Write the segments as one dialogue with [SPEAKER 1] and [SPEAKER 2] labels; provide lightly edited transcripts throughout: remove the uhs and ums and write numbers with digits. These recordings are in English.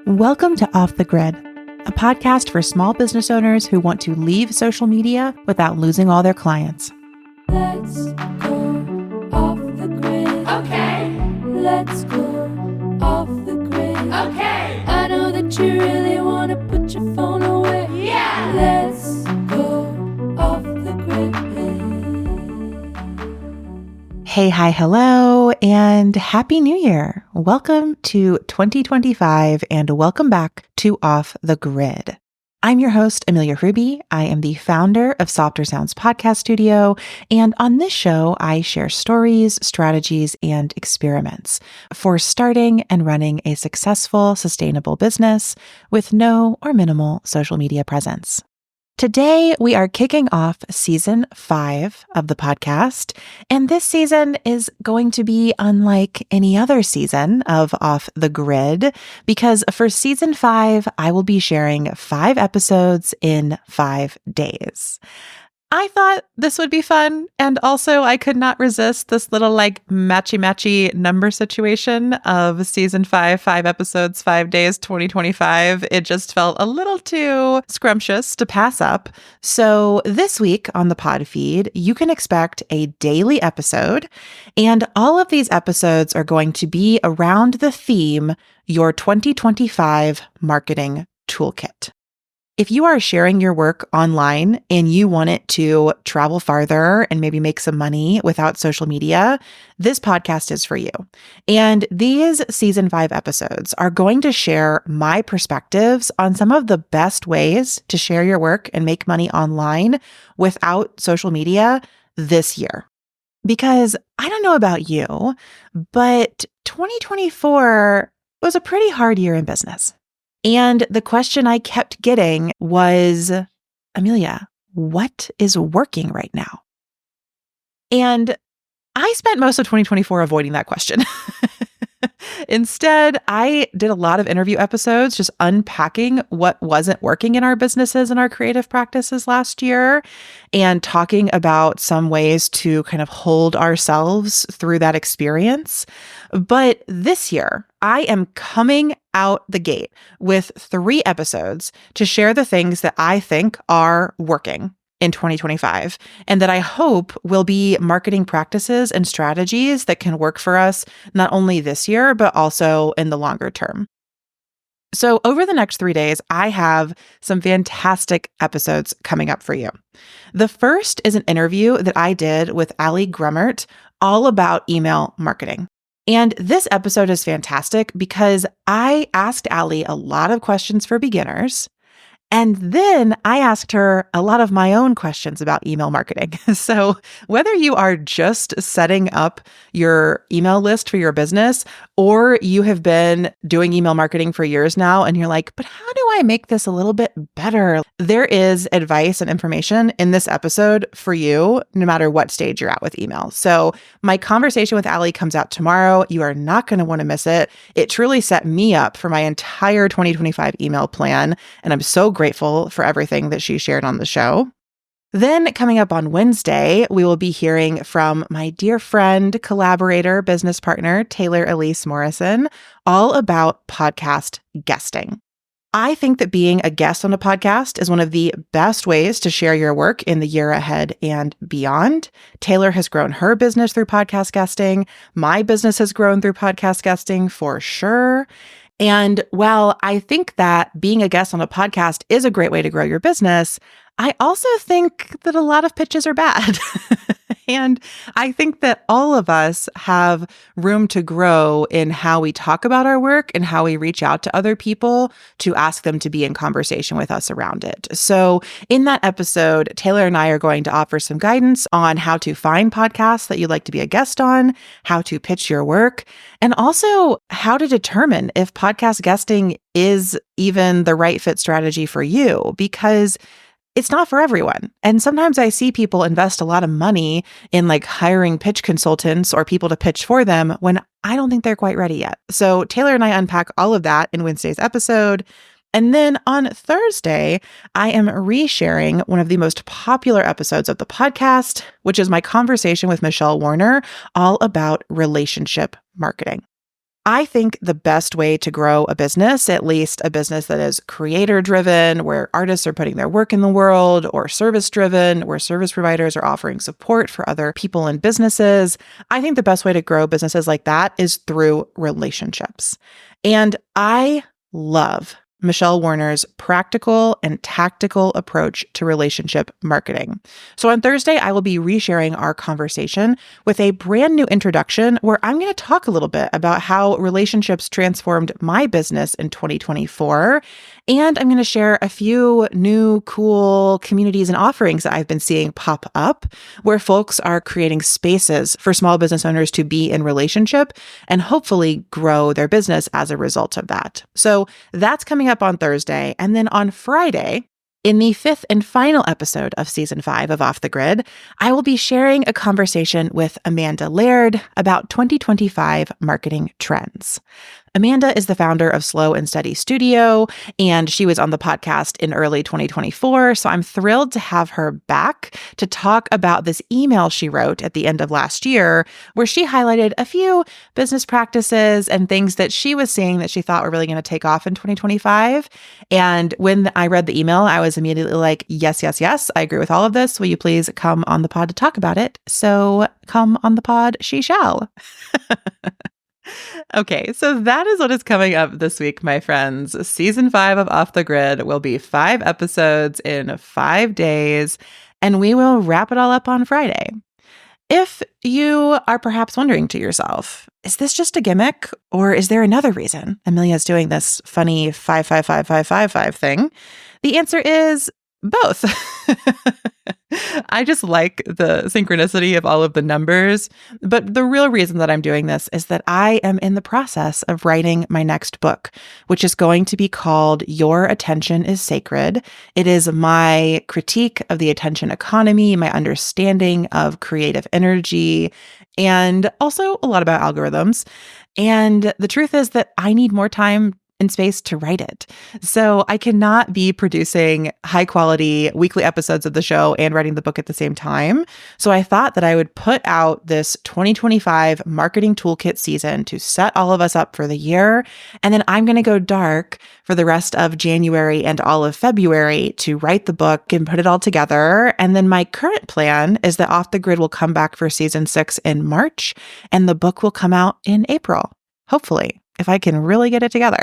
[SPEAKER 1] Welcome to Off the Grid, a podcast for small business owners who want to leave social media without losing all their clients.
[SPEAKER 2] Let's go off the grid. Okay. Let's go off the grid. Okay. I know that you really want to put your phone away. Yeah. Let's go off the grid.
[SPEAKER 1] Hey, hi, hello, and Happy New Year. Welcome to 2025 and welcome back to Off the Grid. I'm your host, Amelia Ruby. I am the founder of Softer Sounds Podcast Studio, and on this show, I share stories, strategies, and experiments for starting and running a successful, sustainable business with no or minimal social media presence. Today, we are kicking off season 5 of the podcast, and this season is going to be unlike any other season of Off the Grid, because for season 5, I will be sharing 5 episodes in 5 days. I thought this would be fun, and also I could not resist this little matchy number situation of season 5, 5 episodes, 5 days, 2025. It just felt a little too scrumptious to pass up. So this week on the pod feed, you can expect a daily episode, and all of these episodes are going to be around the theme, your 2025 marketing toolkit. If you are sharing your work online and you want it to travel farther and maybe make some money without social media, this podcast is for you. And these season 5 episodes are going to share my perspectives on some of the best ways to share your work and make money online without social media this year. Because I don't know about you, but 2024 was a pretty hard year in business. And the question I kept getting was, Amelia, what is working right now? And I spent most of 2024 avoiding that question. Instead, I did a lot of interview episodes just unpacking what wasn't working in our businesses and our creative practices last year and talking about some ways to kind of hold ourselves through that experience. But this year, I am coming out the gate with 3 episodes to share the things that I think are working in 2025, and that I hope will be marketing practices and strategies that can work for us not only this year, but also in the longer term. So over the next 3 days, I have some fantastic episodes coming up for you. The first is an interview that I did with Ali Grummert all about email marketing. And this episode is fantastic because I asked Ali a lot of questions for beginners. And then I asked her a lot of my own questions about email marketing. So whether you are just setting up your email list for your business, or you have been doing email marketing for years now, and you're like, but how do I make this a little bit better? There is advice and information in this episode for you, no matter what stage you're at with email. So my conversation with Ali comes out tomorrow. You are not going to want to miss it. It truly set me up for my entire 2025 email plan. And I'm so grateful for everything that she shared on the show. Then coming up on Wednesday, we will be hearing from my dear friend, collaborator, business partner, Taylor Elise Morrison, all about podcast guesting. I think that being a guest on a podcast is one of the best ways to share your work in the year ahead and beyond. Taylor has grown her business through podcast guesting. My business has grown through podcast guesting for sure. And while I think that being a guest on a podcast is a great way to grow your business, I also think that a lot of pitches are bad. And I think that all of us have room to grow in how we talk about our work and how we reach out to other people to ask them to be in conversation with us around it. So in that episode, Taylor and I are going to offer some guidance on how to find podcasts that you'd like to be a guest on, how to pitch your work, and also how to determine if podcast guesting is even the right fit strategy for you, because it's not for everyone. And sometimes I see people invest a lot of money in hiring pitch consultants or people to pitch for them when I don't think they're quite ready yet. So Taylor and I unpack all of that in Wednesday's episode. And then on Thursday, I am resharing one of the most popular episodes of the podcast, which is my conversation with Michelle Warner, all about relationship marketing. I think the best way to grow a business, at least a business that is creator driven, where artists are putting their work in the world, or service driven, where service providers are offering support for other people and businesses, I think the best way to grow businesses like that is through relationships. And I love Michelle Warner's practical and tactical approach to relationship marketing. So on Thursday, I will be resharing our conversation with a brand new introduction where I'm going to talk a little bit about how relationships transformed my business in 2024. And I'm going to share a few new cool communities and offerings that I've been seeing pop up where folks are creating spaces for small business owners to be in relationship and hopefully grow their business as a result of that. So that's coming up on Thursday. And then on Friday, in the 5th and final episode of season 5 of Off the Grid, I will be sharing a conversation with Amanda Laird about 2025 marketing trends. Amanda is the founder of Slow and Steady Studio, and she was on the podcast in early 2024. So I'm thrilled to have her back to talk about this email she wrote at the end of last year, where she highlighted a few business practices and things that she was seeing that she thought were really going to take off in 2025. And when I read the email, I was immediately like, yes, yes, yes, I agree with all of this. Will you please come on the pod to talk about it? So come on the pod, she shall. Okay, so that is what is coming up this week, my friends. Season 5 of Off the Grid will be 5 episodes in 5 days, and we will wrap it all up on Friday. If you are perhaps wondering to yourself, is this just a gimmick, or is there another reason Amelia's doing this funny 5555555 thing? The answer is both. I just like the synchronicity of all of the numbers, but the real reason that I'm doing this is that I am in the process of writing my next book, which is going to be called Your Attention is Sacred. It is my critique of the attention economy, my understanding of creative energy, and also a lot about algorithms. And the truth is that I need more time and space to write it. So I cannot be producing high quality weekly episodes of the show and writing the book at the same time. So I thought that I would put out this 2025 marketing toolkit season to set all of us up for the year. And then I'm going to go dark for the rest of January and all of February to write the book and put it all together. And then my current plan is that Off the Grid will come back for season 6 in March and the book will come out in April, hopefully, if I can really get it together.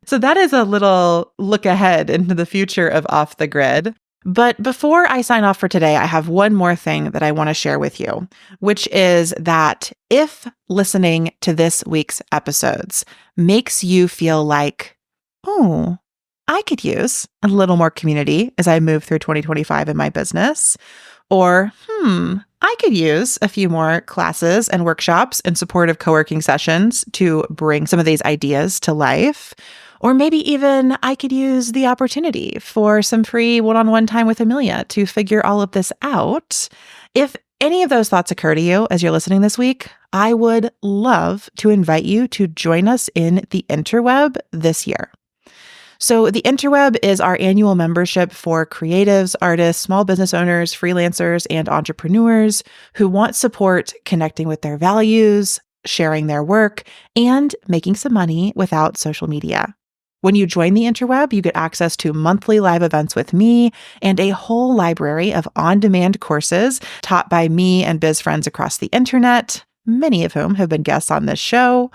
[SPEAKER 1] So that is a little look ahead into the future of Off the Grid. But before I sign off for today, I have one more thing that I want to share with you, which is that if listening to this week's episodes makes you feel like, oh, I could use a little more community as I move through 2025 in my business, or, I could use a few more classes and workshops and supportive co-working sessions to bring some of these ideas to life. Or maybe even I could use the opportunity for some free one-on-one time with Amelia to figure all of this out. If any of those thoughts occur to you as you're listening this week, I would love to invite you to join us in the interweb this year. So the interweb is our annual membership for creatives, artists, small business owners, freelancers, and entrepreneurs who want support connecting with their values, sharing their work, and making some money without social media. When you join the interweb, you get access to monthly live events with me and a whole library of on-demand courses taught by me and biz friends across the internet, many of whom have been guests on this show.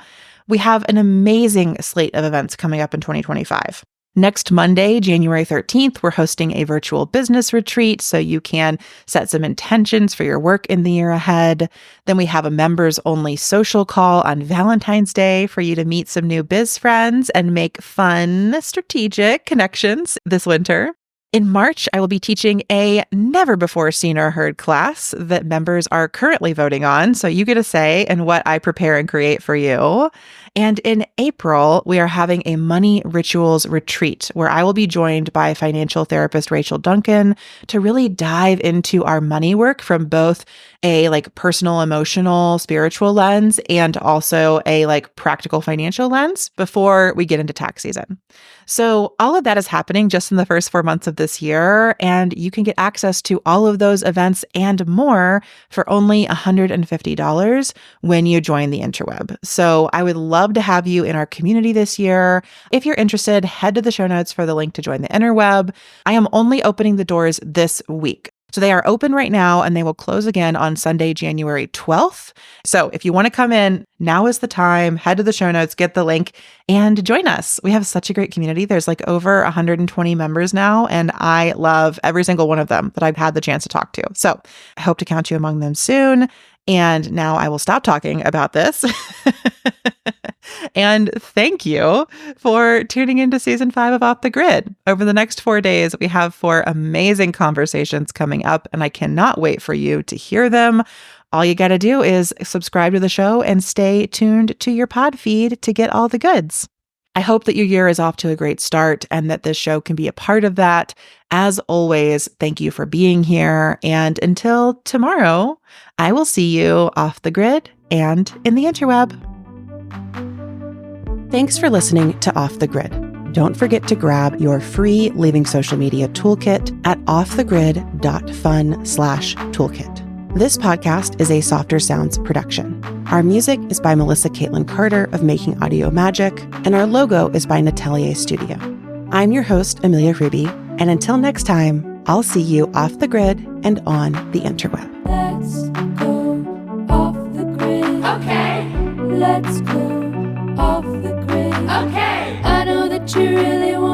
[SPEAKER 1] We have an amazing slate of events coming up in 2025. Next Monday, January 13th, we're hosting a virtual business retreat so you can set some intentions for your work in the year ahead. Then we have a members-only social call on Valentine's Day for you to meet some new biz friends and make fun, strategic connections this winter. In March, I will be teaching a never-before-seen or heard class that members are currently voting on, so you get a say in what I prepare and create for you. And in April, we are having a money rituals retreat where I will be joined by financial therapist Rachel Duncan to really dive into our money work from both a personal, emotional, spiritual lens and also a practical financial lens before we get into tax season. So all of that is happening just in the first 4 months of this year, and you can get access to all of those events and more for only $150 when you join the interweb. So I would love to have you in our community this year. If you're interested, head to the show notes for the link to join the interweb. I am only opening the doors this week. So they are open right now and they will close again on Sunday, January 12th. So if you want to come in, now is the time. Head to the show notes, get the link, and join us. We have such a great community. There's over 120 members now, and I love every single one of them that I've had the chance to talk to. So I hope to count you among them soon. And now I will stop talking about this. And thank you for tuning into season 5 of Off the Grid. Over the next 4 days, we have 4 amazing conversations coming up, and I cannot wait for you to hear them. All you got to do is subscribe to the show and stay tuned to your pod feed to get all the goods. I hope that your year is off to a great start and that this show can be a part of that. As always, thank you for being here. And until tomorrow, I will see you off the grid and in the interweb. Thanks for listening to Off the Grid. Don't forget to grab your free Leaving Social Media toolkit at offthegrid.fun/toolkit. This podcast is a Softer Sounds production. Our music is by Melissa Caitlin Carter of Making Audio Magic, and our logo is by Natelier Studio. I'm your host, Amelia Ruby, and until next time, I'll see you off the grid and on the interweb.
[SPEAKER 2] Let's go off the grid. Okay. Let's go off the grid. Okay. I know that you really want